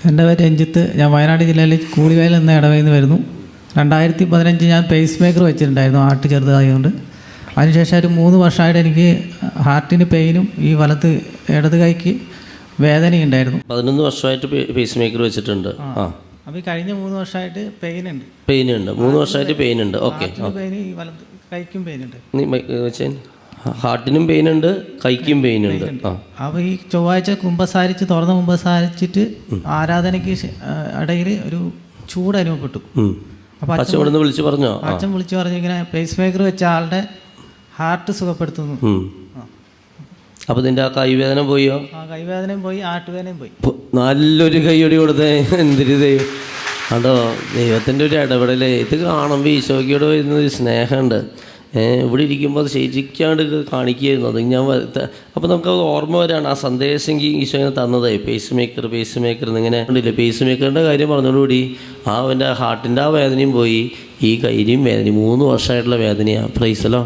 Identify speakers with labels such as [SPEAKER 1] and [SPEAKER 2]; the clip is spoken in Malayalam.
[SPEAKER 1] എൻ്റെ പേര് രഞ്ജിത്ത്. ഞാൻ വയനാട് ജില്ലയിൽ കൂളിവയൽ എന്ന ഇടവയിൽ നിന്ന് വരുന്നു. 2015 ഞാൻ പേസ് മേക്കർ വെച്ചിട്ടുണ്ടായിരുന്നു, ഹാർട്ട് ചെറുതായതുകൊണ്ട്. അതിനുശേഷം ഒരു 3 വർഷമായിട്ട് എനിക്ക് ഹാർട്ടിന് പെയിനും ഈ ഇടത് കൈക്ക് വേദനയുണ്ടായിരുന്നു.
[SPEAKER 2] 11 വർഷമായിട്ട് പേസ് മേക്കർ വെച്ചിട്ടുണ്ട്.
[SPEAKER 1] അപ്പോൾ ഈ കഴിഞ്ഞ 3 വർഷമായിട്ട് പെയിൻ ഉണ്ട്.
[SPEAKER 2] 3 വർഷമായിട്ട് പെയിൻ ഉണ്ട്. ഓക്കെ.
[SPEAKER 1] പെയിൻ ഈ വലത് കൈക്കും പെയിൻ ഉണ്ട്.
[SPEAKER 2] ഹാർട്ടിനും പെയിൻ ഉണ്ട്, കൈക്കും പെയിൻ ഉണ്ട്.
[SPEAKER 1] അപ്പോൾ ഈ ചൊവ്വാഴ്ച കുമ്പസാരിച്ചിട്ട് ആരാധനയ്ക്ക് ഇടയിൽ ഒരു ചൂട് അനുഭവപ്പെട്ടു.
[SPEAKER 2] അപ്പോൾ അച്ഛൻ വിളിച്ചു പറഞ്ഞു
[SPEAKER 1] ഇങ്ങനെ പേസ് മേക്കർ വെച്ച ആളുടെ ഹാർട്ട് സുഖപ്പെടുത്തുന്നു.
[SPEAKER 2] അപ്പോൾ നിന്റെ ആ കൈവേദന പോയോ?
[SPEAKER 1] കൈവേദനയും പോയി, ആട്ടുവേദനയും പോയി.
[SPEAKER 2] നല്ലൊരു കൈയടി കൊടുത്തേ. എന്തൊരു ദൈവം അതോ, ദൈവത്തിൻ്റെ ഒരു ഇടപെടലേ. ഇത് കാണുമ്പോൾ ഈശോയ്ക്കോട് വരുന്നൊരു സ്നേഹമുണ്ട്. ഇവിടെ ഇരിക്കുമ്പോൾ അത് ശരിക്കാണ്ട് കാണിക്കുകയായിരുന്നു. അത് ഞാൻ അപ്പോൾ നമുക്ക് ഓർമ്മ വരാണ് ആ സന്ദേശം ഈശോ ഇങ്ങനെ തന്നത്. പേസ് മേക്കർ എന്നിങ്ങനെ ഉണ്ടല്ലേ. പേസ് മേക്കറിൻ്റെ കാര്യം പറഞ്ഞതോടുകൂടി അവൻ്റെ ഹാർട്ടിൻ്റെ ആ വേദനയും പോയി, ഈ കൈയിലും വേദനയും 3 വർഷമായിട്ടുള്ള വേദനയാണ്. പ്രൈസലോ.